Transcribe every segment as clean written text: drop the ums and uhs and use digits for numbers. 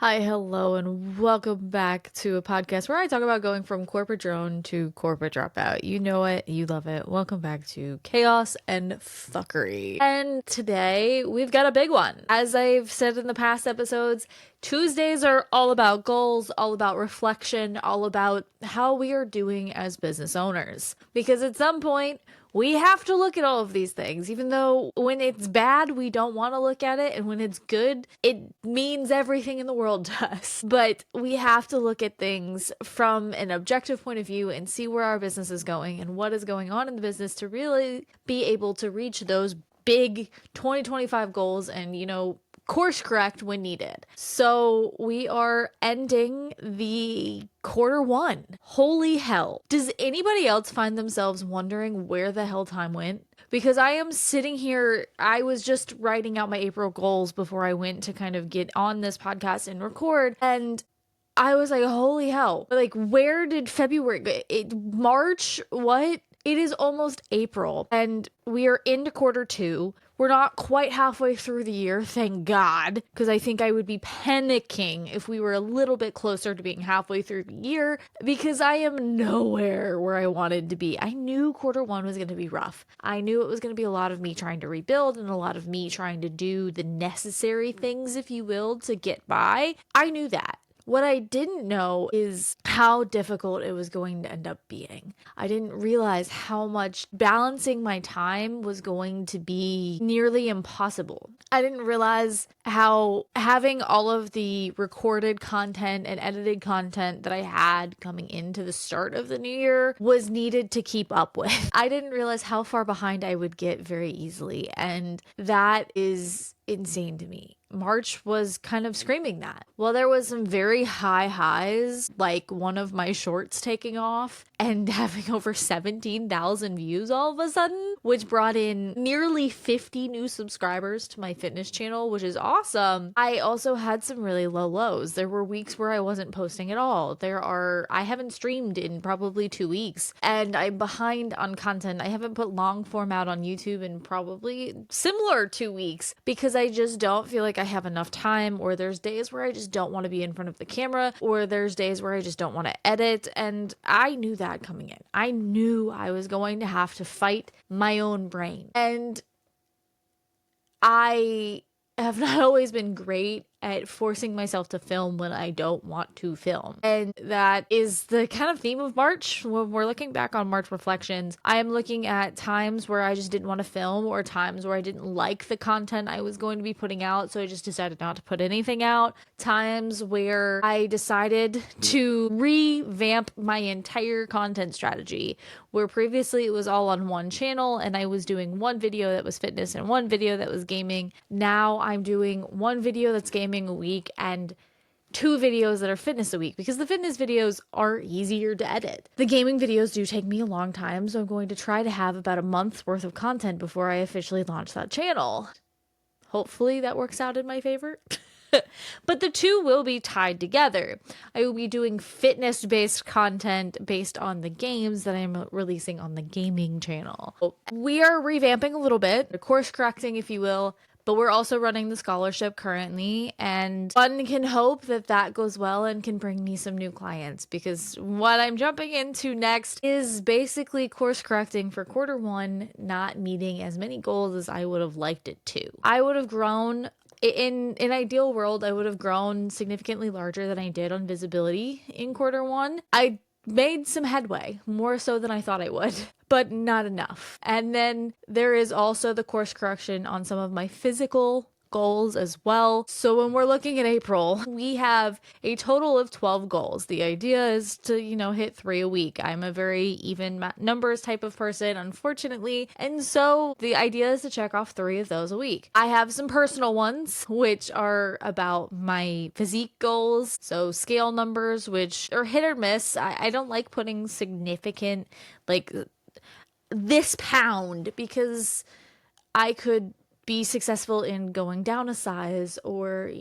Hi, hello, and welcome back to a podcast where I talk about going from corporate drone to corporate dropout. You know it, you love it. Welcome back to Chaos and Fuckery. And today we've got a big one. As I've said in the past episodes, Tuesdays are all about goals, all about reflection, all about how we are doing as business owners. Because at some point, we have to look at all of these things, even though when it's bad, we don't want to look at it. And when it's good, it means everything in the world to us. But we have to look at things from an objective point of view and see where our business is going and what is going on in the business to really be able to reach those big 2025 goals and, course correct when needed. So we are ending the quarter one. Holy hell. Does anybody else find themselves wondering where the hell time went? Because I am sitting here, I was just writing out my April goals before I went to kind of get on this podcast and record. And I was like, holy hell. Like, where did February go? March? What? It is almost April and we are into quarter two. We're not quite halfway through the year, thank God, because I think I would be panicking if we were a little bit closer to being halfway through the year, because I am nowhere where I wanted to be. I knew quarter one was going to be rough. I knew it was going to be a lot of me trying to rebuild and a lot of me trying to do the necessary things, if you will, to get by. I knew that. What I didn't know is how difficult it was going to end up being. I didn't realize how much balancing my time was going to be nearly impossible. I didn't realize how having all of the recorded content and edited content that I had coming into the start of the new year was needed to keep up with. I didn't realize how far behind I would get very easily, and that is insane to me. March was kind of screaming that. Well, there was some very high highs, like one of my shorts taking off and having over 17,000 views all of a sudden, which brought in nearly 50 new subscribers to my fitness channel, which is awesome. I also had some really low lows. There were weeks where I wasn't posting at all. I haven't streamed in probably 2 weeks and I'm behind on content. I haven't put long form out on YouTube in probably similar 2 weeks because I just don't feel like I have enough time, or there's days where I just don't want to be in front of the camera, or there's days where I just don't want to edit. And I knew that coming in. I knew I was going to have to fight my own brain. And I have not always been great at forcing myself to film when I don't want to film. And that is the kind of theme of March. When we're looking back on March reflections, I am looking at times where I just didn't want to film, or times where I didn't like the content I was going to be putting out, so I just decided not to put anything out. Times where I decided to revamp my entire content strategy, where previously it was all on one channel and I was doing one video that was fitness and one video that was gaming. Now I'm doing one video that's gaming a week and 2 videos that are fitness a week, because the fitness videos are easier to edit. The gaming videos do take me a long time, so I'm going to try to have about a month's worth of content before I officially launch that channel. Hopefully that works out in my favor. But the two will be tied together. I will be doing fitness-based content based on the games that I'm releasing on the gaming channel. We are revamping a little bit, course correcting, if you will, but we're also running the scholarship currently, and one can hope that that goes well and can bring me some new clients, because what I'm jumping into next is basically course correcting for quarter one, not meeting as many goals as I would have liked it to. I would have grown in an ideal world, I would have grown significantly larger than I did on visibility in quarter one. I made some headway, more so than I thought I would, but not enough. And then there is also the course correction on some of my physical goals as well. So when we're looking at April, we have a total of 12 goals. The idea is to, hit 3 a week. I'm a very even numbers type of person, unfortunately. And so the idea is to check off 3 of those a week. I have some personal ones, which are about my physique goals. So scale numbers, which are hit or miss. I don't like putting significant, like this pound, because I could be successful in going down a size, or,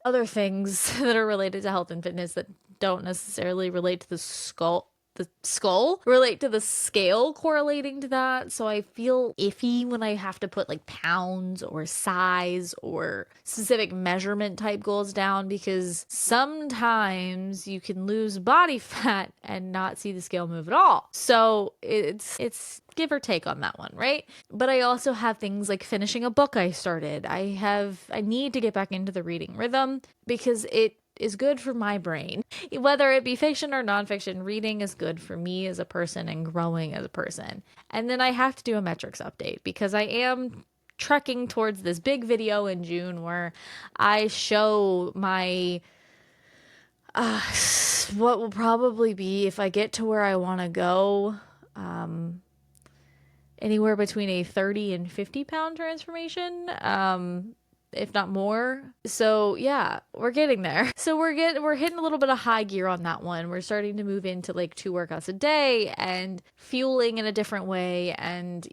other things that are related to health and fitness that don't necessarily relate to the the skull relate to the scale correlating to that. So I feel iffy when I have to put like pounds or size or specific measurement type goals down, because sometimes you can lose body fat and not see the scale move at all. So it's give or take on that one, right? But I also have things like finishing a book I started. I need to get back into the reading rhythm because it is good for my brain. Whether it be fiction or nonfiction, reading is good for me as a person and growing as a person. And then I have to do a metrics update because I am trekking towards this big video in June where I show my what will probably be, if I get to where I want to go, anywhere between a 30 and 50 pound transformation, if not more. So yeah, we're getting there. So we're hitting a little bit of high gear on that one. We're starting to move into like 2 workouts a day and fueling in a different way, and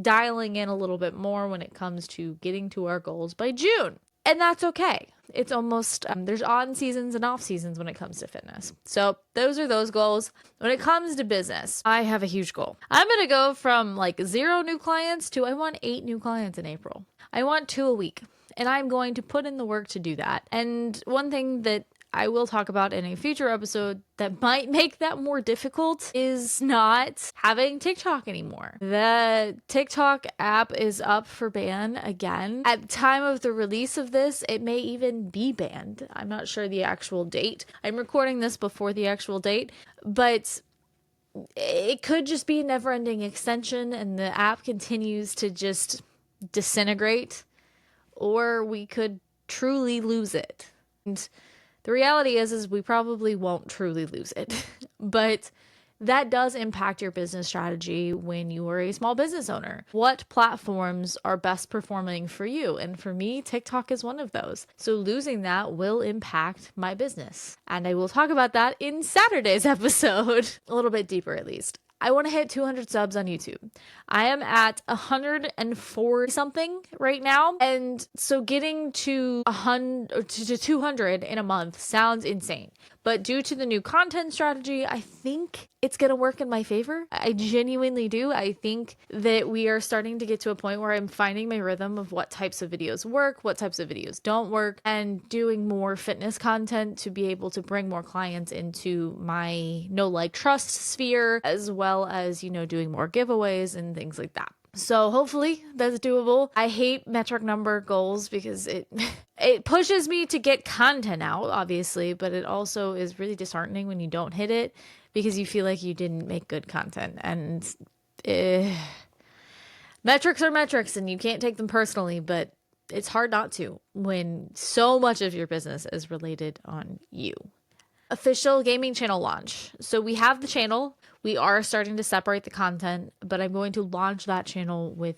dialing in a little bit more when it comes to getting to our goals by June. And that's okay. It's almost, there's on seasons and off seasons when it comes to fitness. So those are those goals. When it comes to business, I have a huge goal. I'm going to go from like 0 new clients to I want 8 new clients in April. I want 2 a week. And I'm going to put in the work to do that. And one thing that I will talk about in a future episode that might make that more difficult is not having TikTok anymore. The TikTok app is up for ban again. At the time of the release of this, it may even be banned. I'm not sure the actual date. I'm recording this before the actual date, but it could just be a never-ending extension and the app continues to just disintegrate, or we could truly lose it. And the reality is we probably won't truly lose it, but that does impact your business strategy when you are a small business owner. What platforms are best performing for you? And for me, TikTok is one of those. So losing that will impact my business. And I will talk about that in Saturday's episode, a little bit deeper at least. I want to hit 200 subs on YouTube. I am at 140 something right now. And so getting to 200 in a month sounds insane. But due to the new content strategy, I think it's going to work in my favor. I genuinely do. I think that we are starting to get to a point where I'm finding my rhythm of what types of videos work, what types of videos don't work, and doing more fitness content to be able to bring more clients into my know, like, trust sphere, as well as, doing more giveaways and things like that. So hopefully that's doable. I hate metric number goals because it pushes me to get content out, obviously, but it also is really disheartening when you don't hit it because you feel like you didn't make good content. And metrics are metrics and you can't take them personally, but it's hard not to when so much of your business is related on you. Official gaming channel launch. So we have the channel. We are starting to separate the content, but I'm going to launch that channel with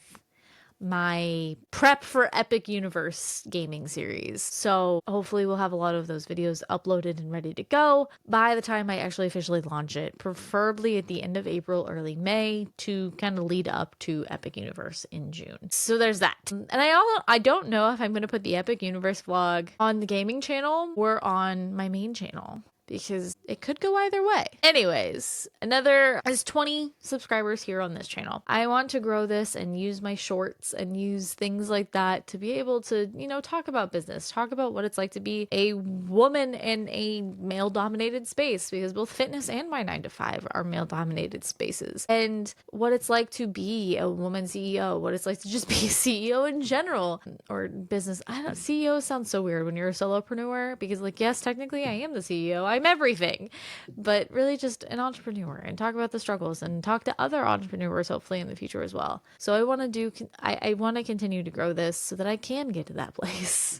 my prep for Epic Universe gaming series. So hopefully we'll have a lot of those videos uploaded and ready to go by the time I actually officially launch it, preferably at the end of April, early May, to kind of lead up to Epic Universe in June. So there's that. And I don't know if I'm going to put the Epic Universe vlog on the gaming channel or on my main channel, because it could go either way. Anyways, there's 20 subscribers here on this channel. I want to grow this and use my shorts and use things like that to be able to, talk about business, talk about what it's like to be a woman in a male-dominated space, because both fitness and my 9-to-5 are male-dominated spaces, and what it's like to be a woman CEO, what it's like to just be a CEO in general, or business. I don't know, CEO sounds so weird when you're a solopreneur, because yes, technically I am the CEO. I'm everything, but really just an entrepreneur, and talk about the struggles and talk to other entrepreneurs hopefully in the future as well. So I want to continue to grow this so that I can get to that place.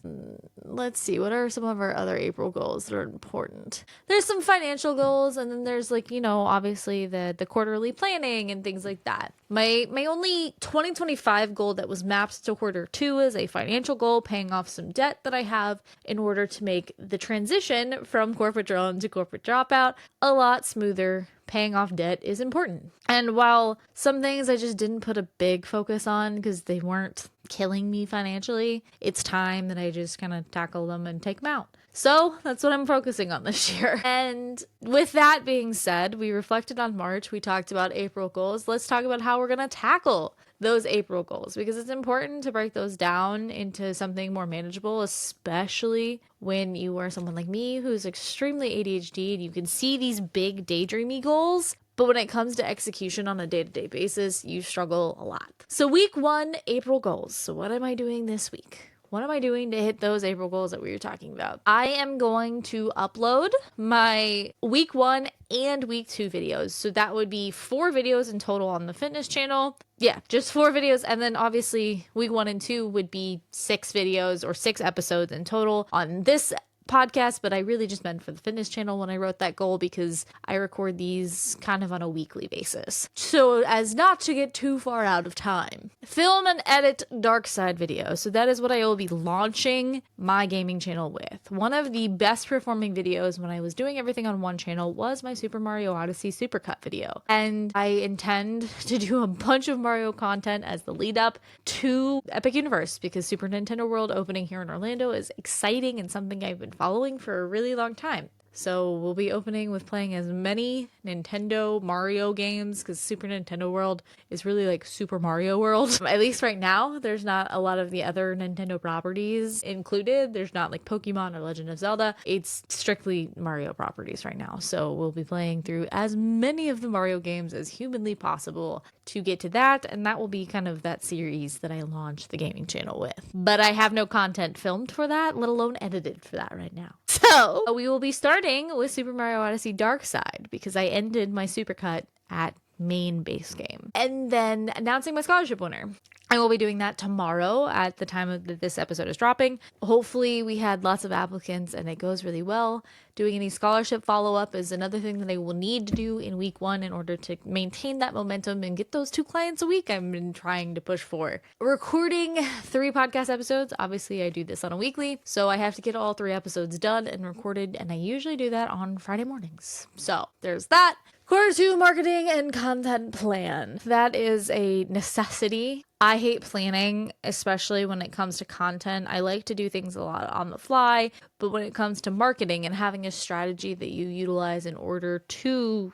Let's see, what are some of our other April goals that are important? There's some financial goals, and then there's obviously the quarterly planning and things like that. My only 2025 goal that was mapped to Q2 is a financial goal, paying off some debt that I have in order to make the transition from corporate drone to corporate dropout a lot smoother. Paying off debt is important. And while some things I just didn't put a big focus on because they weren't killing me financially, it's time that I just kind of tackle them and take them out. So that's what I'm focusing on this year. And with that being said, we reflected on March. We talked about April goals. Let's talk about how we're going to tackle those April goals, because it's important to break those down into something more manageable, especially when you are someone like me who's extremely ADHD and you can see these big daydreamy goals. But when it comes to execution on a day-to-day basis, you struggle a lot. So week 1, April goals. So what am I doing this week? What am I doing to hit those April goals that we were talking about? I am going to upload my week 1 and week 2 videos. So that would be 4 videos in total on the fitness channel. Yeah, just 4 videos. And then obviously week 1 and 2 would be 6 videos or 6 episodes in total on this podcast, but I really just meant for the fitness channel when I wrote that goal, because I record these kind of on a weekly basis. So as not to get too far out of time, film and edit dark side videos. So that is what I will be launching my gaming channel with. One of the best performing videos when I was doing everything on one channel was my Super Mario Odyssey Supercut video. And I intend to do a bunch of Mario content as the lead up to Epic Universe, because Super Nintendo World opening here in Orlando is exciting and something I've been following for a really long time. So we'll be opening with playing as many Nintendo Mario games, because Super Nintendo World is really like Super Mario World. At least right now, there's not a lot of the other Nintendo properties included. There's not like Pokemon or Legend of Zelda. It's strictly Mario properties right now. So we'll be playing through as many of the Mario games as humanly possible to get to that. And that will be kind of that series that I launched the gaming channel with. But I have no content filmed for that, let alone edited for that right now. So we will be starting with Super Mario Odyssey Dark Side, because I ended my supercut at main base game. And then announcing my scholarship winner. I will be doing that tomorrow at the time that this episode is dropping. Hopefully we had lots of applicants and it goes really well. Doing any scholarship follow-up is another thing that I will need to do in week 1 in order to maintain that momentum and get those 2 clients a week I've been trying to push for. Recording 3 podcast episodes. Obviously I do this on a weekly, so I have to get all 3 episodes done and recorded, and I usually do that on Friday mornings. So there's that. Quarter 2 marketing and content plan. That is a necessity. I hate planning, especially when it comes to content. I like to do things a lot on the fly, but when it comes to marketing and having a strategy that you utilize in order to,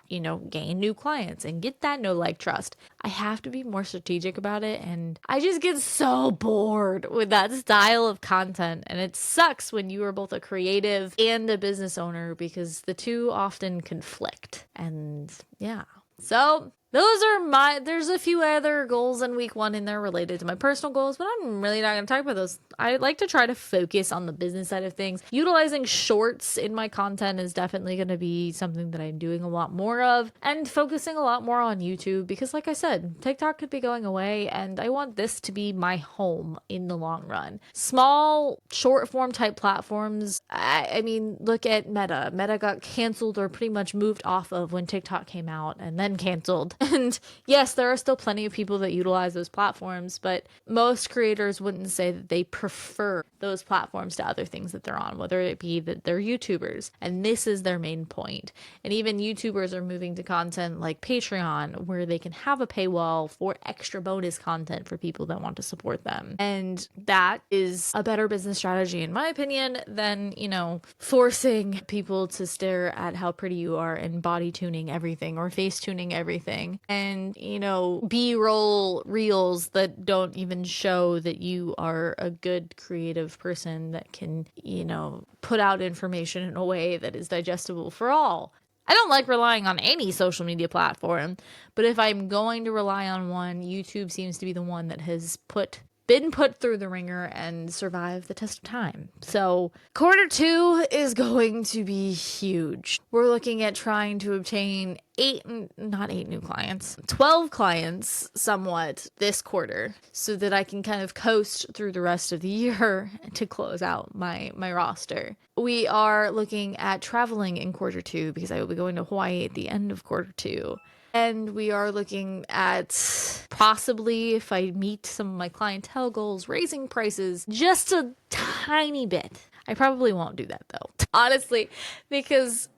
gain new clients and get that know, like, trust, I have to be more strategic about it. And I just get so bored with that style of content. And it sucks when you are both a creative and a business owner, because the two often conflict. And yeah. So there's a few other goals in week 1 in there related to my personal goals, but I'm really not going to talk about those. I like to try to focus on the business side of things. Utilizing shorts in my content is definitely going to be something that I'm doing a lot more of, and focusing a lot more on YouTube, because like I said, TikTok could be going away and I want this to be my home in the long run. Small short form type platforms. I mean, look at Meta. Meta got canceled or pretty much moved off of when TikTok came out and then canceled. And yes, there are still plenty of people that utilize those platforms, but most creators wouldn't say that they prefer those platforms to other things that they're on, whether it be that they're YouTubers and this is their main point. And even YouTubers are moving to content like Patreon, where they can have a paywall for extra bonus content for people that want to support them. And that is a better business strategy, in my opinion, than, forcing people to stare at how pretty you are and body tuning everything or face tuning everything. And, B-roll reels that don't even show that you are a good creative person that can, put out information in a way that is digestible for all. I don't like relying on any social media platform, but if I'm going to rely on one, YouTube seems to be the one that has been put through the ringer and survived the test of time. So quarter 2 is going to be huge. We're looking at trying to obtain 12 clients somewhat this quarter, so that I can kind of coast through the rest of the year to close out my roster. We are looking at traveling in quarter 2, because I will be going to Hawaii at the end of quarter 2. And we are looking at possibly, if I meet some of my clientele goals, raising prices just a tiny bit. I probably won't do that though, honestly, because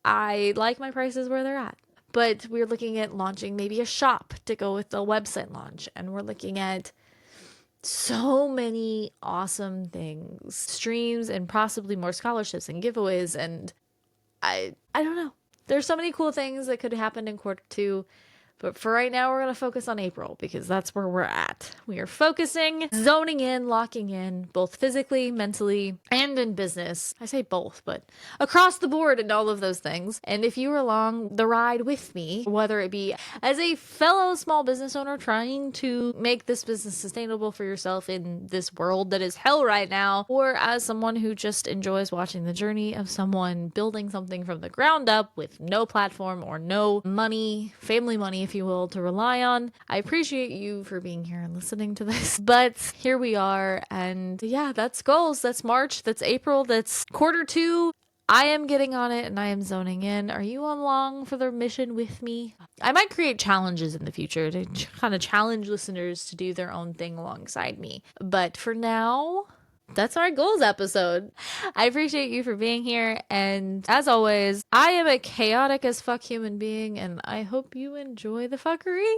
I like my prices where they're at. But we're looking at launching maybe a shop to go with the website launch. And we're looking at so many awesome things, streams and possibly more scholarships and giveaways. And I don't know. There's so many cool things that could happen in quarter two. But for right now, we're going to focus on April because that's where we're at. We are focusing, zoning in, locking in, both physically, mentally, and in business. I say both, but across the board and all of those things. And if you were along the ride with me, whether it be as a fellow small business owner trying to make this business sustainable for yourself in this world that is hell right now, or as someone who just enjoys watching the journey of someone building something from the ground up with no platform or no money, family money, if you will, to rely on. I appreciate you for being here and listening to this. But here we are. And yeah, that's goals. That's March. That's April. That's quarter two. I am getting on it and I am zoning in. Are you along for the mission with me? I might create challenges in the future to kind of challenge listeners to do their own thing alongside me. But for now, that's our goals episode. I appreciate you for being here. And as always, I am a chaotic as fuck human being, and I hope you enjoy the fuckery.